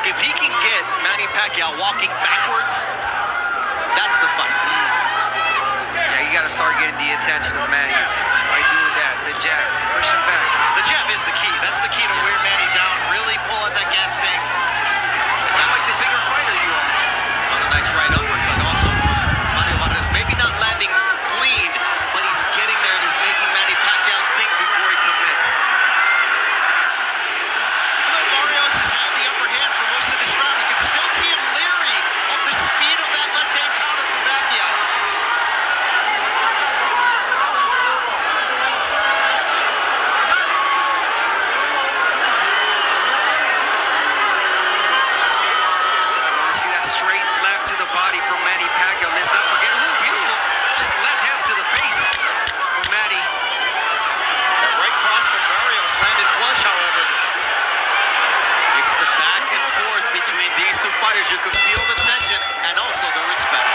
Look, if he can get Manny Pacquiao walking backwards, that's the fight. Yeah, you got to start getting the attention of Manny by doing that. The jab, push him back. The jab is the key. That's the key to wear Manny down. Really pull at that gas tank. That's like the bigger fighter you are. On a nice right uppercut also from Mario Barrios. Maybe not landing clean, but he's getting there and he's making Manny Pacquiao think before he commits. Although Barrios has had the upper hand for most of this round, you can still see him leery of the speed of that left-hand counter from Pacquiao. See that straight left to the body from Manny Pacquiao. Let's not forget, beautiful. Just left hand to the face from Manny. That right cross from Barrios landed flush, however. It's the back and forth between these two fighters. You can feel the tension and also the respect.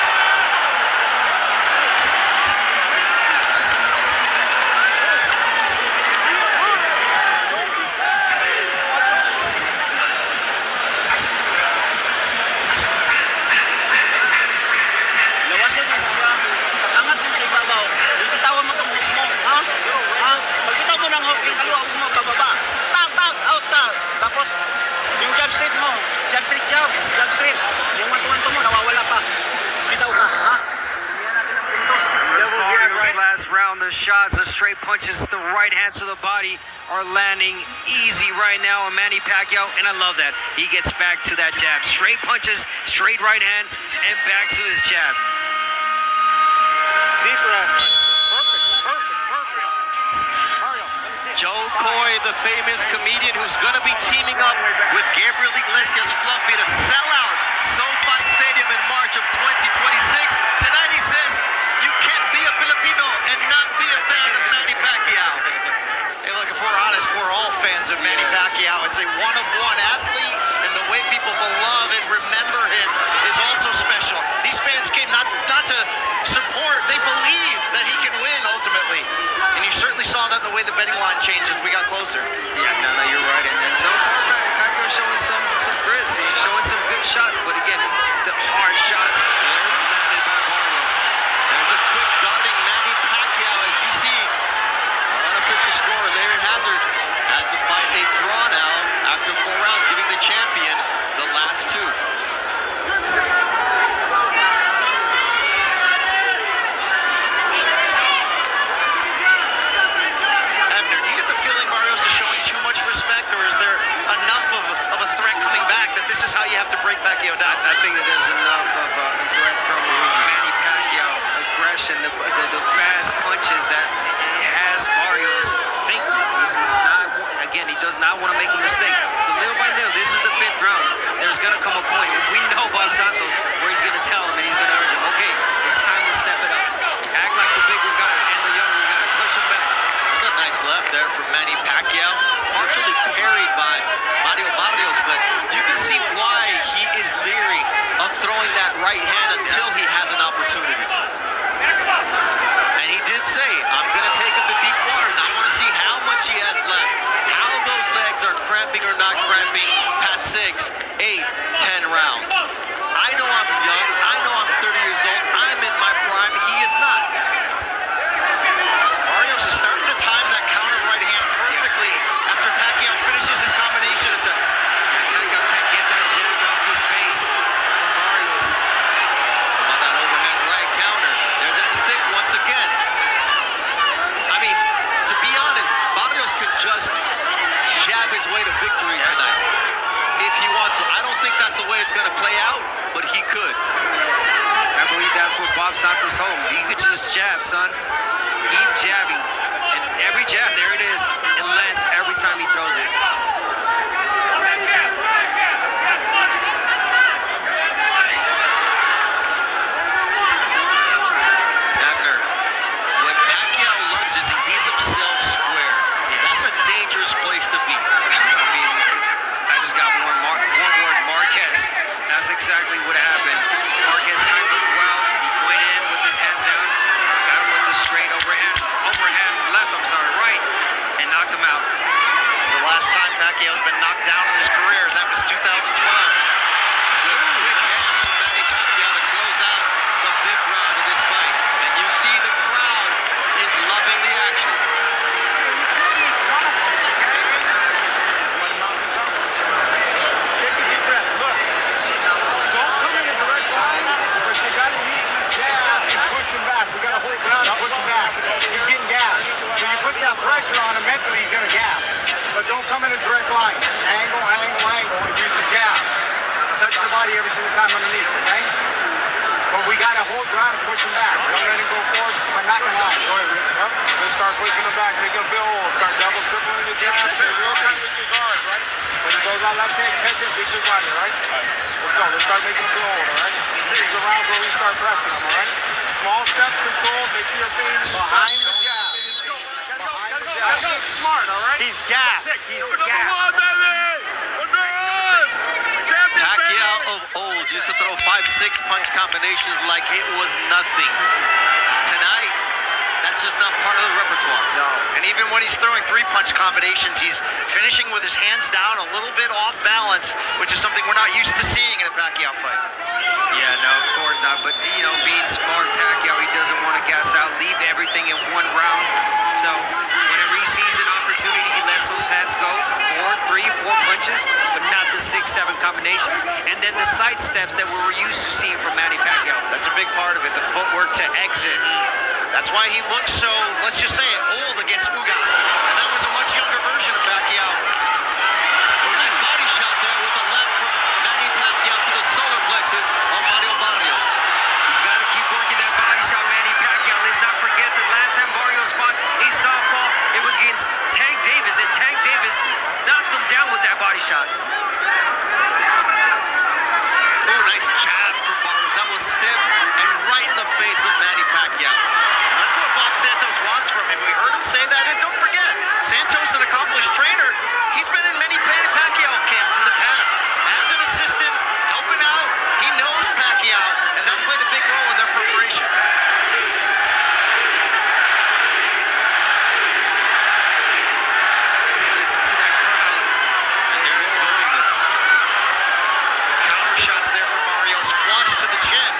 Last round, the shots, the straight punches, the right hand to the body are landing easy right now on Manny Pacquiao, and I love that. He gets back to that jab. Straight punches, straight right hand, and back to his jab. Deep breath. Perfect. Joe Coy, the famous comedian who's going to be teaming up with Gabriel Iglesias Fluffy to sell out SoFi Stadium in March of 2026. Tonight he says, you can't be a Filipino and not be a fan of Manny Pacquiao. Hey, look, if we're honest, we're all fans of Manny Pacquiao. It's a one-of-one athlete, and the way people love and remember him is also special. These fans came not to support, they believe that he can win ultimately. And you certainly saw that in the way the betting line changed as we got closer. Yeah, no, you're right. And so far, Pacquiao's showing some grits. He's showing some good shots, but again, the hard shots landed by Barrios. There's a quick darting Manny Pacquiao as you see. Our unofficial score, Larry Hazard has the fight a draw now after 4 rounds, giving the champion the last 2. Abner, do you get the feeling Barrios is showing too much respect, or is there enough of a threat coming back that this is how you have to break Pacquiao down? I think that there's enough of a threat from Manny Pacquiao, aggression, the fast punches that has Barrios thinking. He's not, again, he does not want to make a mistake. So little by little, this is the 5th round. There's going to come a point, and we know Bob Santos, where he's going to tell him and he's going to urge him, okay, it's time to step it up. Act like the bigger guy and the younger guy. Push him back. That's a nice left there from Manny Pacquiao. Partially parried by Mario Barrios, but you can see why he is leery of throwing that right hand until he has an opportunity. And he did say, I'm going to take him to deep waters. I want to see how much he has left, how those legs are cramping or not cramping past 6, 8, 10 rounds. I know I'm young. I know I'm 30 years old. I'm in my prime. He is not. Barrios is starting to time that counter right hand perfectly after Pacquiao finishes his combination attempts. Pacquiao can't get that jab off his face from Barrios. How about that overhand right counter? There's that stick once again. I mean, to be honest, Barrios could just jab his way to victory tonight if he wants to. I don't think that's the way it's going to play out, but he could. I believe that's what Bob Santos told him. You could just jab, son. Keep jabbing. And every jab, there it is. It lands every time he throws it. Abner, when Pacquiao lunges, he leaves himself square. That's a dangerous place to be. I mean, I just got one word, Marquez. That's exactly what happened. Marquez timed it well. He went in with his hands down. Got him with the straight overhand left, right, and knocked him out. It's the last time Pacquiao's been knocked down in his career. That was 2012. don't come in a direct line. Angle, angle, angle, and use the jab. Touch the body every single time underneath, okay? But we got to hold ground and push him back. Don't let him go forward, but not the line. Go ahead, Rich. Yep. Let's start pushing him back, make him feel old. Start double, tripling the jab. Real time with your guards, right? When he goes out left hand, catch him, big grinder, right? Let's go. Let's start making him feel old, all right? These are rounds where we start pressing him, all right? Small steps, control, make sure you're being behind the jab. Behind the jab. That's smart, all right? He's gassed. He's gassed. Pacquiao of old used to throw 5-6 punch combinations like it was nothing. Tonight, that's just not part of the repertoire. No, and even when he's throwing 3-punch combinations, he's finishing with his hands down, a little bit off balance, which is something we're not used to seeing in a Pacquiao fight. Yeah, no, of course not. But, you know, being smart, Pacquiao, he doesn't want to gas out, leave everything in one round. So whenever he sees an opportunity, he lets those hands go. 4 punches, but not the 6-7 combinations. And then the side steps that we were used to seeing from Manny Pacquiao. That's a big part of it, the footwork to exit. That's why he looks so, let's just say it, old against Ugas. And that was a much younger version of Pacquiao. Nice body shot there with the left from Manny Pacquiao to the solar plexus of Mario Barrios. He's got to keep working that body shot, Manny Pacquiao. Let's not forget that last time Barrios fought a southpaw, it was against Tank Davis, and Tank Davis knocked him down with that body shot. Oh, nice jab from Barrios. That was stiff and right in the face of Manny Pacquiao. That's what Bob Santos wants from him. We heard him say that, and don't forget, Santos, an accomplished trainer, he's been in many Manny Pacquiao camps in the past. As an assistant, helping out, he knows Pacquiao, and that played a big role in their preparation. Listen to that crowd. They're enjoying this. Counter shots there from Barrios, flush to the chin.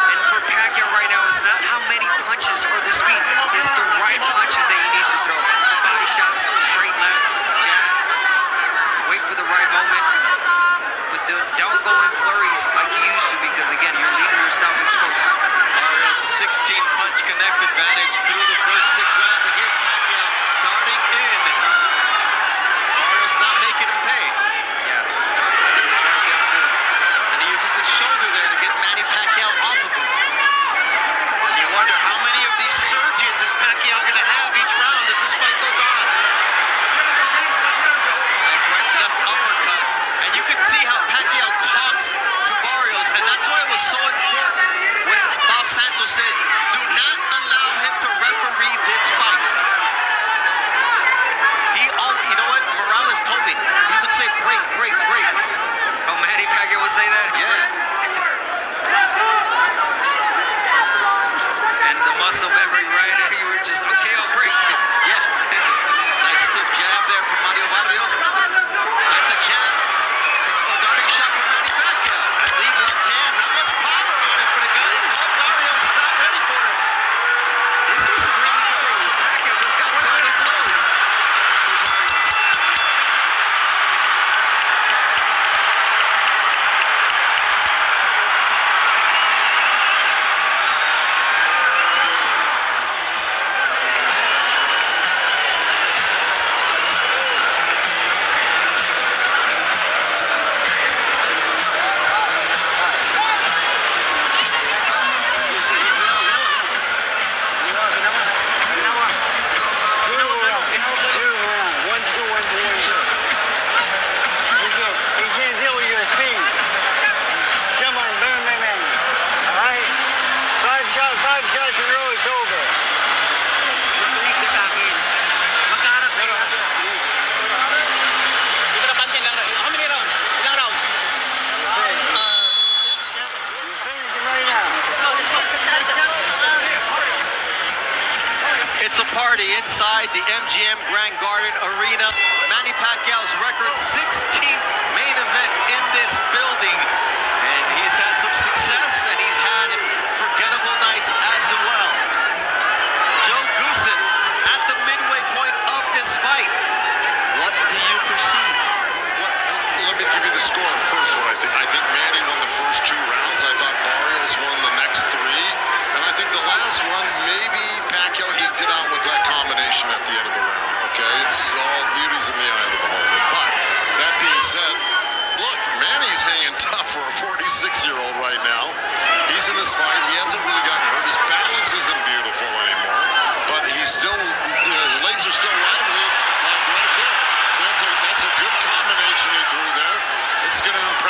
And for Pacquiao right now, it's not how many punches or the speed. It's the right punches that you need to throw. Body shots, straight left, jab. Wait for the right moment. But don't go in flurries like you used to, because again, you're leaving yourself exposed. Barrios, a 16-punch connect advantage through the first 6 rounds. And here's Pacquiao darting in. Barrios not making him pay. Yeah, he was right there too. And he uses his shoulder there to get Manny Pacquiao off of him. And you wonder how many of these surges is Pacquiao going to have each round as this fight goes on. Nice right left uppercut. And you can see how Pacquiao talks to Barrios, and that's why it was so important when Bob Santos says, do not allow him to referee this fight. You know what? Morales told me, he would say break, break, break. Oh, Manny Pacquiao would say that? Yeah. And the muscle memory, right? You were just, okay, I'll break. Yeah. Nice stiff jab there from Mario Barrios. That's a jab. A darting shot from Manny Pacquiao. Lead left hand, not much power on it, but it got it. Bob Barrios not ready for it. This was a really good thing with Pacquiao. Look how tight it closes. It's a party inside the MGM Grand Garden Arena. Manny Pacquiao's record 16th main event in this building. And he's had some success, and he's had forgettable nights as well. Joe Goosen at the midway point of this fight. What do you perceive? Well, let me give you the score first. I think Manny won the first 2 rounds. I thought Barrios won the next 3. And I think the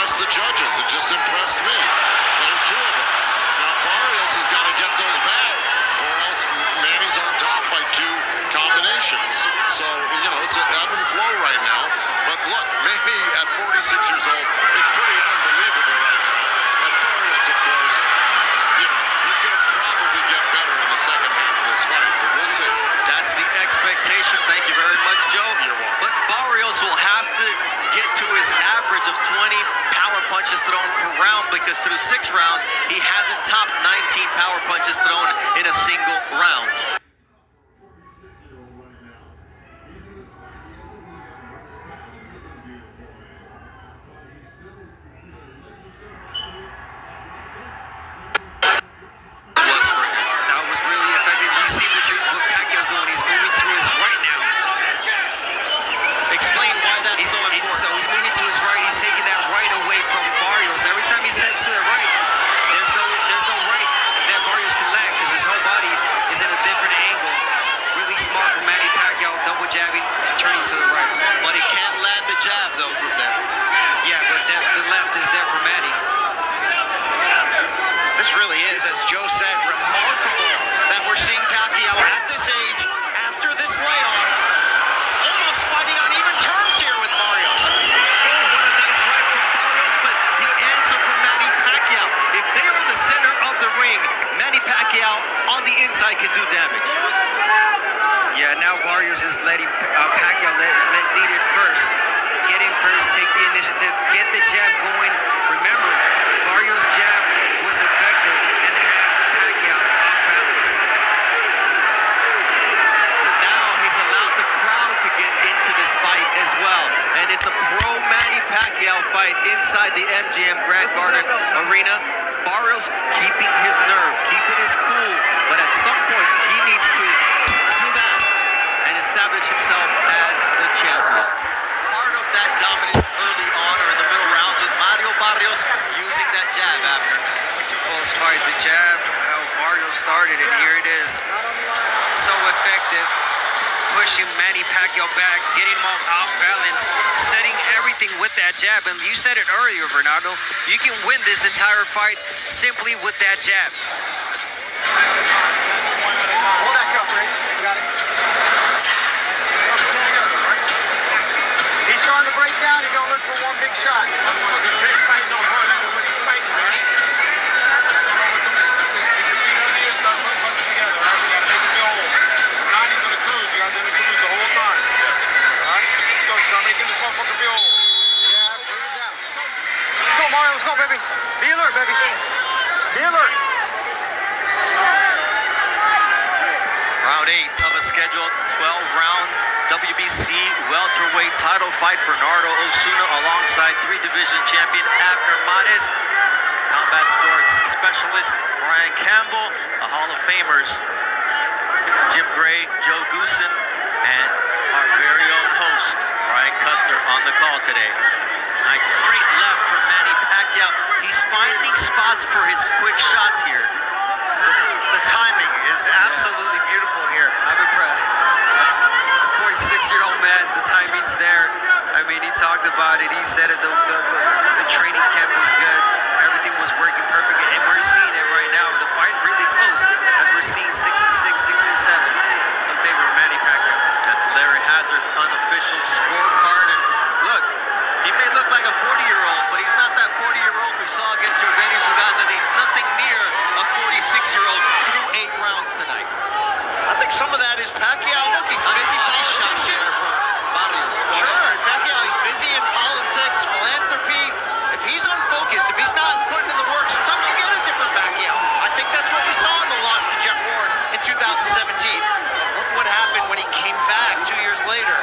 impressed the judges. It just impressed me. There's two of them. Now Barrios has got to get those back, or else Manny's on top by two combinations. So, you know, it's an ebb and flow right now. But look, Manny at 46 years old, it's pretty unbelievable right now. And Barrios, of course, you know, he's going to probably get better in the second half of this fight, but we'll see. That's the expectation. Thank you very much, Joe. You're welcome. But Barrios will have to get to his average of 20 power punches thrown per round, because through 6 rounds, he hasn't topped 19 power punches thrown in a single round. That was really effective. You see what Pacquiao's doing. He's moving to his right now. Explain why that's so important. So he's moving to his right. He's taking that right away from Barrios. Every time he steps to the right, there's no right that Barrios can land, because his whole body is in a different angle. Really smart from Manny Pacquiao, double jabbing, turning to the right. But he can't land the jab, though, from there. Yeah, but the left is there for Manny. This really is, as Joe said, remarkable that we're seeing Pacquiao at this age, after this layoff, almost fighting on even terms here with Barrios. Oh, what a nice right from Barrios, but the answer from Manny Pacquiao. If they are in the center of the ring, Manny Pacquiao on the inside can do damage. Yeah, now Barrios is letting Pacquiao lead it first. Get in first, take the initiative, get the jab going. Remember, Barrios' jab was effective and had Pacquiao off balance. But now he's allowed the crowd to get into this fight as well. And it's a pro-Manny Pacquiao fight inside the MGM Grand Garden Arena. Barrios keeping his nerve, keeping his cool, but at some point he needs to do that and establish himself as the champion. Part of that dominance early on, or in the middle rounds, with Mario Barrios using that jab after. It's a close fight. The jab, how Barrios started, and here it is. So effective. Pushing Manny Pacquiao back, getting him off balance, setting everything with that jab. And you said it earlier, Bernardo, you can win this entire fight simply with that jab. Hold that cup, Rich. You got it. He's starting to break down. He's going to look for one big shot. Big fight, no hurt. He's fighting, man. Let's go, baby. Be alert, baby. Be alert. Round 8 of a scheduled 12-round WBC welterweight title fight. Bernardo Osuna alongside 3-division champion Abner Mares, combat sports specialist Brian Campbell, a Hall of Famers Jim Gray, Joe Goosen, and our very own host Brian Custer on the call today. Nice straight left from Manny Pacquiao. He's finding spots for his quick shots here. The timing is absolutely beautiful here. I'm impressed. The 46-year-old man, the timing's there. I mean, he talked about it. He said it. The training camp was good. Everything was working perfectly, and we're seeing it right now. The fight really close, as we're seeing 66-67 in favor of Manny Pacquiao. That's Larry Hazard's unofficial scorecard. And look, he may look like a 40-year-old, but he's not that 40-year-old we saw against Jordanis Ugaza. He's nothing near a 46-year-old through 8 rounds tonight. I think some of that is Pacquiao. Look, he's a busy politician. Sure, Pacquiao, he's busy in politics, philanthropy. If he's unfocused, if he's not putting in the work, sometimes you get a different Pacquiao. I think that's what we saw in the loss to Jeff Warren in 2017. Look what happened when he came back 2 years later.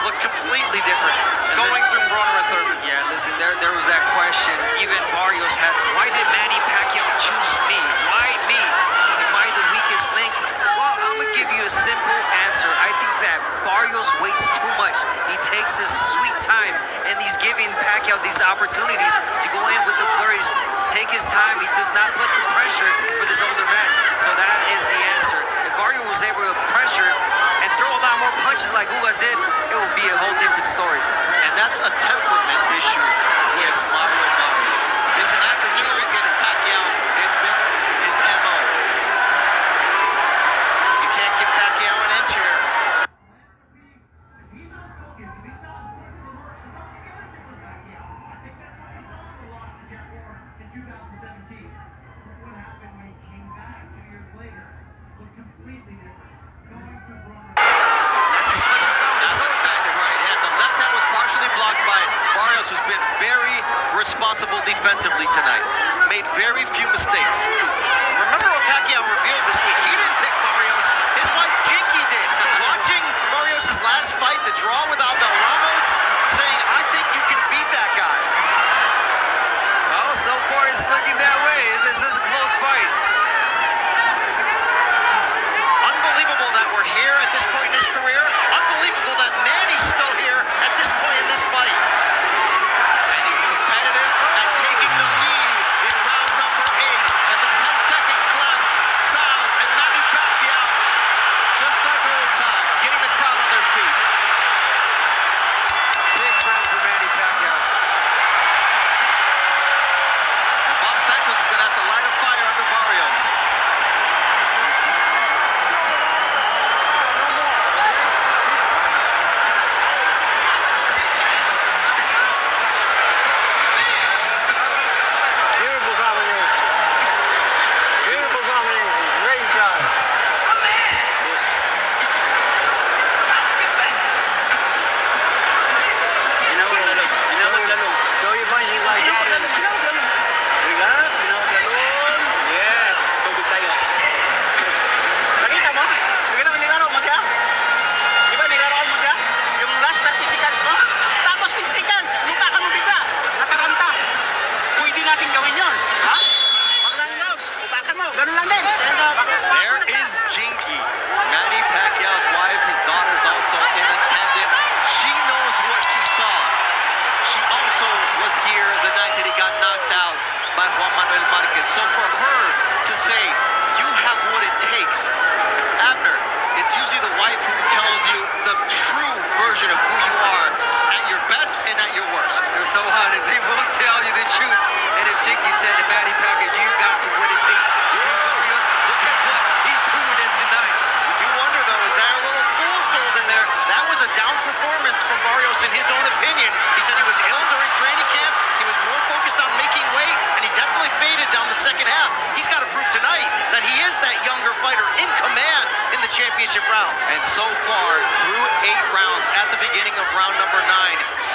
Looked completely different. Going through Broner and Thurman. Yeah, listen, there was that question. Even Barrios had, why did Manny Pacquiao choose me? Why me? Am I the weakest link? Well, I'm going to give you a simple answer. I think that Barrios waits too much. He takes his sweet time, and he's giving Pacquiao these opportunities to go in with the flurries, take his time. He does not put the pressure for this older man. So that is the answer. If Barrios was able to pressure and throw a lot more punches like Ugas did, it would be a whole different story. And that's a temperament issue with Mario Barrios. Is not the middle against Pacquiao. It's been his MO. You can't give Pacquiao an inch here. That's his punches down. It's so fast right hand. The left hand was partially blocked by Barrios, who's been very responsible defensively tonight. Made very few mistakes. Remember what Pacquiao revealed this week? He didn't pick Barrios. His wife Jinky did. Watching Barrios' last fight, the draw with Abel Ramos, saying, I think you can beat that guy. Well, so far it's looking that way. This is a close fight. Unbelievable that we're here at this point in his career. Unbelievable that Manny's still here at this point in this fight. And he's competitive and taking the lead in round number 8. And the 10-second clap sounds, and Manny Pacquiao, just like old times, getting the crowd on their feet. Big round for Manny Pacquiao. And Bob Santos is going to have to light a fire under Barrios. Beautiful combination. Beautiful combination. Great job. Throw your punches like that. Relax, ganun. Yes. Tubig tayo. Nakita mo? Nakita mo nilaro mo siya? Di ba nilaroan mo siya? Yung last 30 seconds mo? Tapos 6 seconds, lupa ka mo bigla. Nataranta. Pwede natin gawin yun. Ha? Wag lang yun. Upakan mo. Ganun lang din. Stand up. There is Jinky, Manny Pacquiao's wife. His daughter's also in attendance. She knows what she saw. She also was here the night that he got knocked out by Juan Manuel Marquez. So for her to say, you have what it takes, Abner, it's usually the wife who tells you the true version of who you are at your best and at your worst. They're so honest. They will tell you the truth. And if Jinky said to Manny Pacquiao, you got what it takes to beat Barrios, well, guess what? He's proven it tonight. You do wonder, though, is there a little fool's gold in there? That was a down performance from Barrios in his own opinion. He said he was ill during training camp. He was more focused on making weight, and he definitely faded down the second half. He's got to prove tonight that he is that younger fighter in command in the championship rounds. And so far, through 8 rounds at the beginning of round number 9,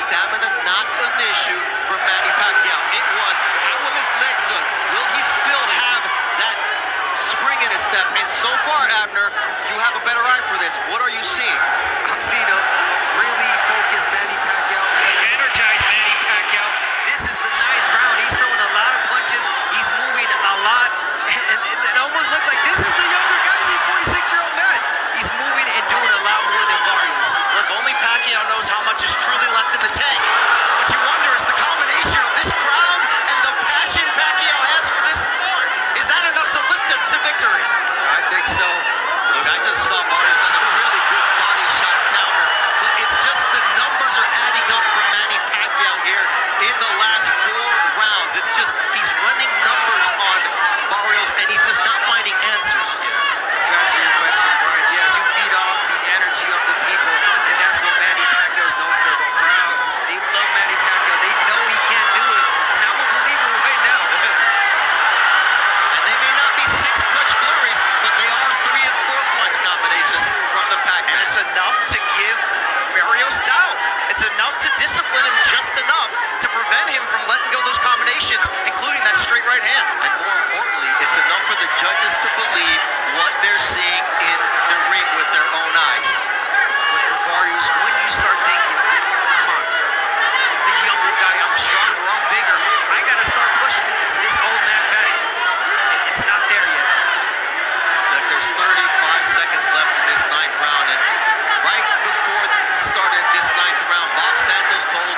stamina not an issue for Manny Pacquiao. It was, how will his legs look? Will he still have that spring in his step? And so far, Abner, you have a better eye for this. What are you seeing? I'm seeing a really focused Manny Pacquiao, an energized Manny Pacquiao. This is the 9th round. He's throwing a lot of punches. He's moving a lot. And it almost looked like this is the younger guy. He's a 46-year-old man. He's moving and doing a lot more than Barrios. Look, only Pacquiao knows how much is truly left in the tank. What you wonder is the combination of this crowd and the passion Pacquiao has for this sport. Is that enough to lift him to victory? I think so. Look, I just saw Barrios on a really good body shot counter. But it's just the numbers are adding up for Manny Pacquiao here in the last 4 rounds. It's just he's running numbers on Barrios, and he's just not finding answers. To answer your question, Brian, yes, you feed off the energy of the people, and that's what Manny Pacquiao is known for. The crowd, they love Manny Pacquiao. They know he can't do it, and I'm a believer right now. And they may not be 6-punch flurries, but they are 3- and 4-punch combinations from the And Pac-Man. it's enough to give Barrios doubt. It's enough to discipline him just enough to prevent him from letting go those combinations, including that straight right hand. And more importantly, it's enough for the judges to believe what they're seeing in the ring with their own eyes. But for Barrios, when you start thinking, come on, the younger guy, I'm stronger, I'm bigger, I gotta start pushing this old man back. It's not there yet. Look, there's 35 seconds left in this 9th round, and right before he started this 9th round, Bob Santos told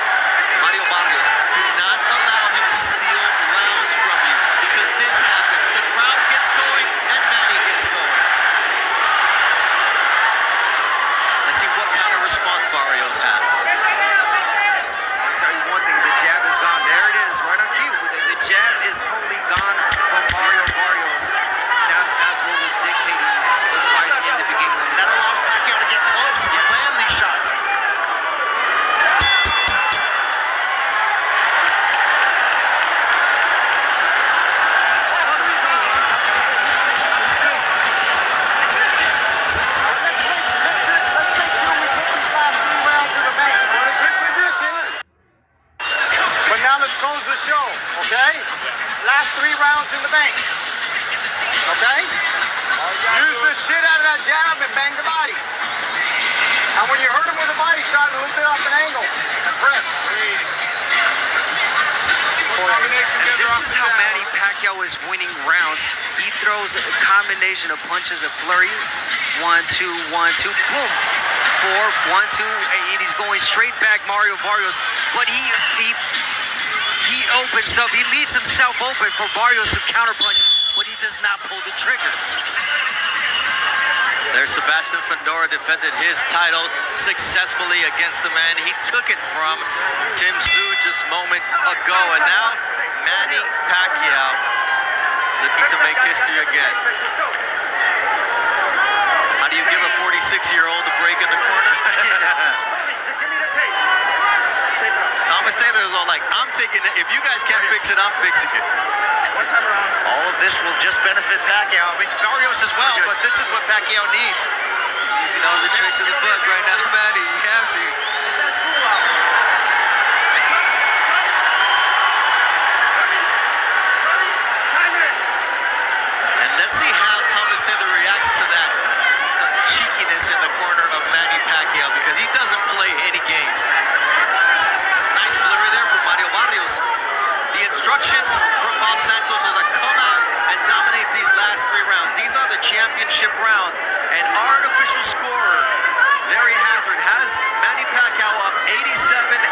Mario Barrios, do not allow him to steal rounds from you, because this happens. The crowd gets going, and Manny gets going. Let's see what kind of response Barrios has. I'll tell you one thing, the jab is gone. There it is, right on cue. The jab little bit off an angle. And press. This is how Manny Pacquiao is winning rounds. He throws a combination of punches, a flurry. 1, 2, 1, 2, boom. 4, 1, 2, and he's going straight back, Mario Barrios. But he opens up. He leaves himself open for Barrios to counterpunch, but he does not pull the trigger. There's Sebastian Fundora defended his title successfully against the man he took it from Tim Tszyu just moments ago. And now Manny Pacquiao looking to make history again. How do you give a 46-year-old a break in the corner? Thomas Taylor is all like, I'm taking it. If you guys can't fix it, I'm fixing it. All of this will just benefit Pacquiao. I mean, Barrios as well, but this is what Pacquiao needs. Using all the tricks of the book right now, Manny. You have to. And let's see how Thomas Taylor reacts to that cheekiness in the corner of Manny Pacquiao, because he doesn't play any games. Nice flurry there from Mario Barrios. The instructions from Bob Santos is to come out and dominate these last 3 rounds. These are the championship rounds. And our unofficial scorer, Larry Hazard, has Manny Pacquiao up 87-84.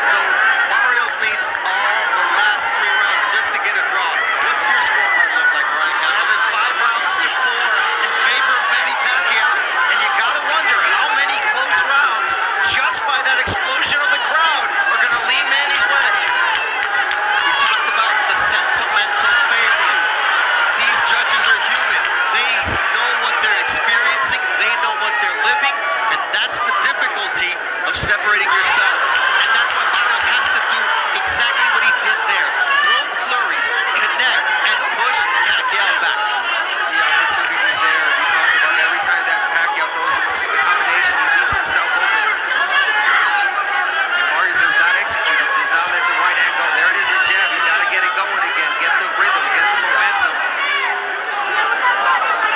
So Barrios needs all the last 3 rounds just to get a draw. What's your scorecard look like, Brian? I have it 5 rounds to 4 in favor of Manny Pacquiao. And you gotta wonder how many close rounds, just by that explosion of the crowd, are gonna lean Manny's way. We've talked about the sentimental favor. These judges are human. They know what they're experiencing. They know what they're living. And that's the difficulty of separating yourself. And that's why Barrios has to do exactly what he did there. Throw flurries, connect, and push Pacquiao back. The opportunities there. We talked about every time that Pacquiao throws the combination, he leaves himself open. And Barrios does not execute it, does not let the right hand go. There it is, the jab. He's got to get it going again, get the rhythm, get the momentum.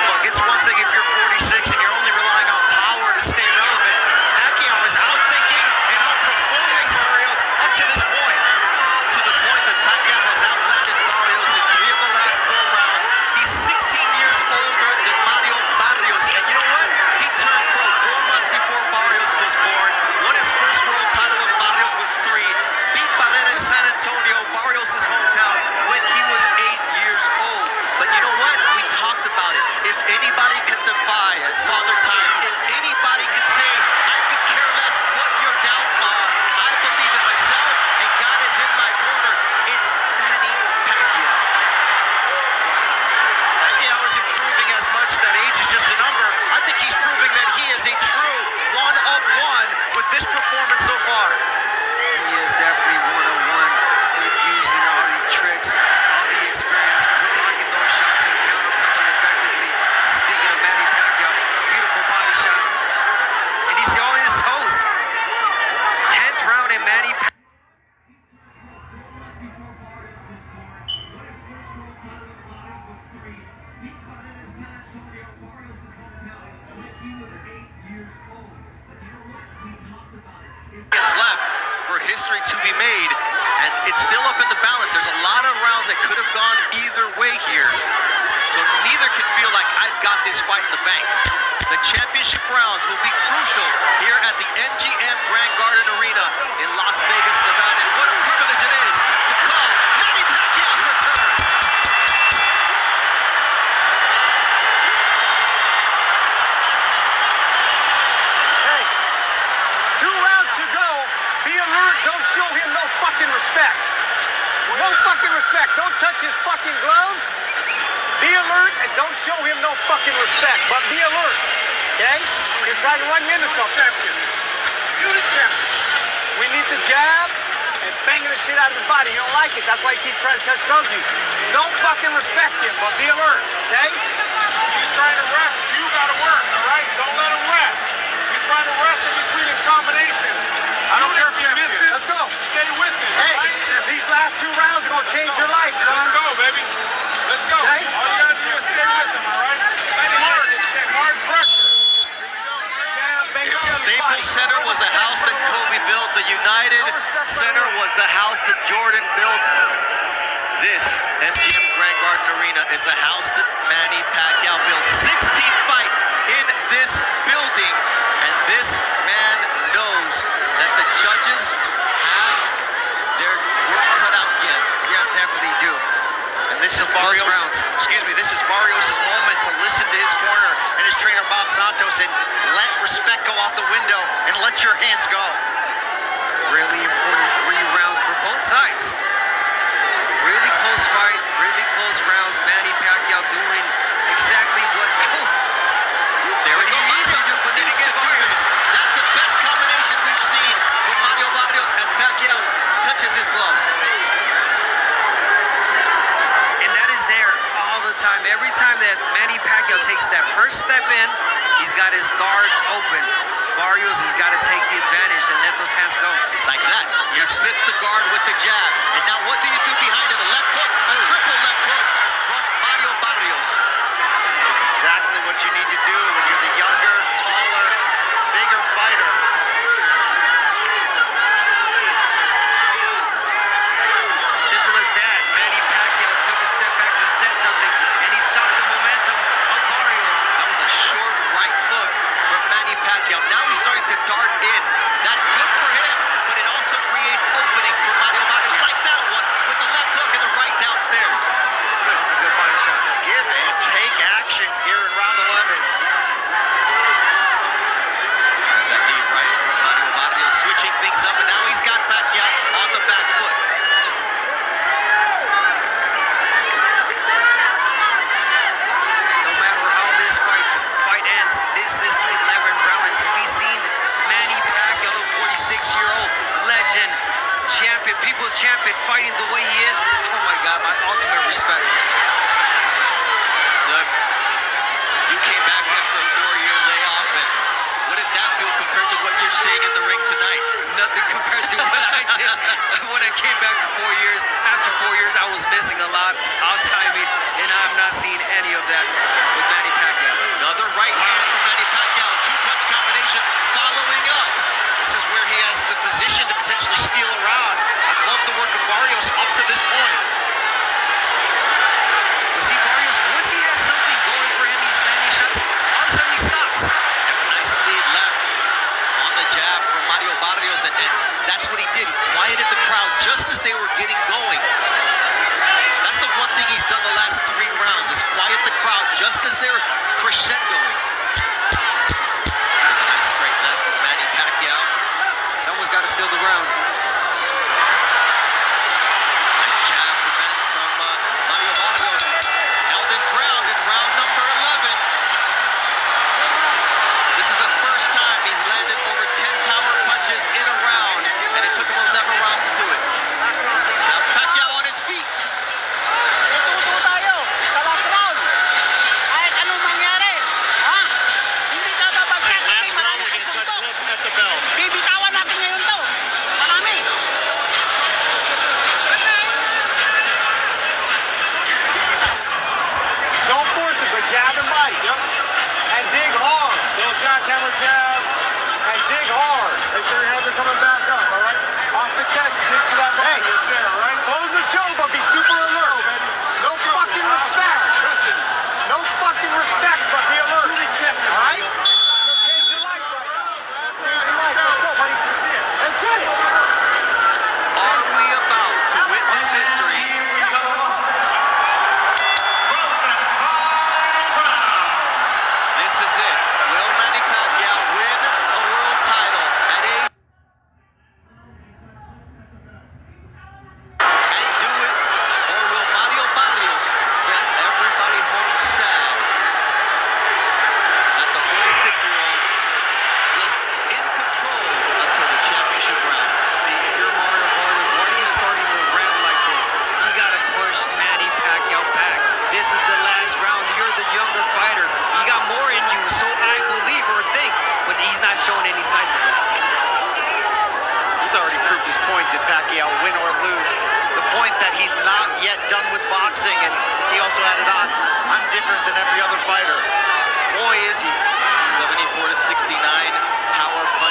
Look, it's one thing if you're 46 and you're only relying on power to stay relevant. Pacquiao is outthinking and outperforming Barrios up to this point. To the point that Pacquiao has outlanded Barrios in 3 of the last 4 rounds. He's 16 years older than Mario Barrios. And you know what? He turned pro 4 months before Barrios was born. Won his first world title when Barrios was 3. Beat Barrera in San Antonio, Barrios' hometown, when he was 8 years old. But you know what? We talked about it. If anybody can defy Father Time, if anybody can say, I could care less what your doubts are, I believe in myself and God is in my corner, it's Manny Pacquiao. Pacquiao is improving as much. That age is just a number. I think he's proving that he is a true one of one with this performance so far. He is definitely one-on-one with using all the tricks, all the experience, blocking those shots and counter-punching effectively. Speaking of Manny Pacquiao, beautiful body shot. And he's still on his toes. 10th round and Manny Pacquiao. Left for history to be made, and it's still up in the balance. There's a lot of rounds that could have gone either way here, so neither can feel like I've got this fight in the bank. The championship rounds will be crucial here at the MGM Grand Garden Arena in Las Vegas, Nevada. And what a privilege it is to call Manny Pacquiao's return. Hey, 2 rounds to go. Be alert. Don't show him no fucking respect. No fucking respect. Don't touch his fucking gloves. Be alert and don't show him no fucking respect. But be alert. Okay? You're trying to run you into something. You the champion. We need the jab and banging the shit out of his body. You don't like it. That's why he keeps trying to touch gloves you. Don't fucking respect him, but be alert. Okay? He's trying to rest. You gotta work, all right? Don't let him rest. He's trying to rest in between his combinations. I don't care if he misses. Let's go. Stay with me. Hey, these last 2 rounds are gonna change your life, son. Let's go, baby. Let's go. Okay? All you gotta do is stay with him, all right? Hard pressure. Jab, bang Staples Center was the house that Kobe built. The United Center was the house that Jordan built. This MGM Grand Garden Arena is the house that Manny Pacquiao built. 16th fight in this building, and this man knows that the judges have their work cut out yet. Yeah, definitely do. And this is Barrios. rounds. Excuse me. This is Barrios' moment to listen to his corner and his trainer Bob Santos and let respect go out the window and let your hands go. Really important 3 rounds for both sides. Really close fight, really close rounds. Manny Pacquiao doing exactly what There he needs to do, but then again, Barrios. That's the best combination we've seen from Mario Barrios as Pacquiao touches his gloves. And that is there all the time. Every time that Manny Pacquiao takes that first step in, he's got his guard open. Barrios has got to take the advantage and let those hands go. Like that. He splits the guard with the jab. And now what do you do behind it? A left hook, a triple left hook from Mario Barrios. This is exactly what you need to do when you're the younger, taller, bigger fighter. Simple as that. Manny Pacquiao took a step back, he said something, and he stopped the momentum of Barrios. That was a short right hook from Manny Pacquiao. Now he's starting to dart in. That's good for him, but it also creates openings for Mario Barrios, like that one with the left hook and the right downstairs. That was a good body shot. Give and take action here in round 11. There's that knee right from Mario Barrios, switching things up, and now he's got Pacquiao on the back foot. No matter how this fight ends, this is the 11th round, and to be seen Manny Pacquiao, the 46-year-old legend, champion, people's champion, fighting the way he is, oh my God, my ultimate respect. Look, you came back after a 4-year layoff, and what did that feel compared to what you're seeing in the ring tonight? Nothing compared to what I did when I came back for 4 years. After 4 years, I was missing a lot, off timing, and I'm not seeing any of that with Manny Pacquiao. Another right hand from Manny Pacquiao, 2-punch combination following up. This is where he has the position to potentially steal a round. I love the work of Barrios up to this point. But see, Barrios, once he has something going for him, he's landing shots, all of a sudden he stops. There's a nice lead left on the jab from Mario Barrios, and that's what he did. He quieted the crowd just as they were getting going. That's the one thing he's done the last 3 rounds, is quiet the crowd just as they're crescendoing. There's a nice straight left from Manny Pacquiao. Someone's got to steal the round. Nice jab from Mario Barrios. Held his ground in round number 11. This is the first time he's landed over 10 power punches in a round, and it took him 11 rounds to do it. Now Pacquiao on his feet. Tututo tayo sa last round. Kahit anong mangyari. Ha? Hindi ka babagsak kasi marami kang suntok. Bibitawan natin ngayon to. Marami. Don't force it, but jab and bite. Yep. And dig hard. Little jackhammer jab. And dig hard. Make sure your hands are coming back up, all right? Off the chest, dig to that body. Hey, there, all right? Hold the show, but be super alert. No fucking respect. No fucking respect, but be alert. All right? You'll change your life right now. Change your life. Let's go, buddy. Let's get it. Are we about to witness history? This is it. Will Manny Pacquiao win a world title at age and do it, or will Mario Barrios send everybody home sad that the 46-year-old was in control until the championship rounds? See, if you're Mario Barrios, why are you starting the round like this? You got to push Manny Pacquiao back. This is the last round. You're the younger fighter. You got more in you, so I believe or think, but he's not showing any signs of it. He's already proved his point. Did Pacquiao win or lose? The point that he's not yet done with boxing, and he also added on, I'm different than every other fighter. Boy, is he. 74-69 power punch.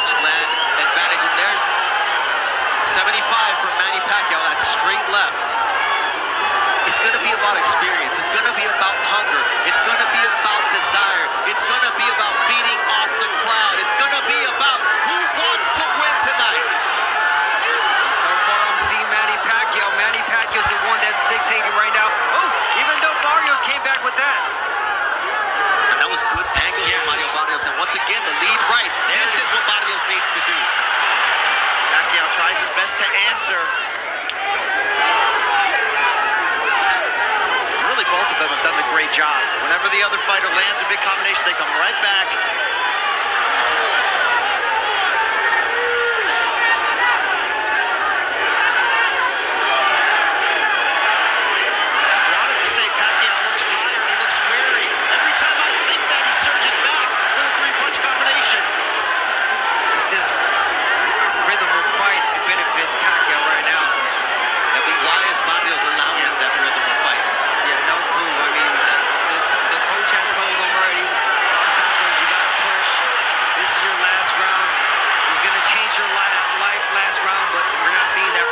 sir. Really, both of them have done a great job. Whenever the other fighter lands a big combination, they come right back. Wanted to say Pacquiao looks tired. He looks weary. Every time I think that, he surges back with a three-punch combination. This rhythm of fight benefits Pacquiao right now. I mean, why is Barrios allowing that rhythm of fight? Yeah, no clue. I mean, the coach has told him already, Bob Santos, you got to push. This is your last round. It's going to change your life last round, but we're not seeing that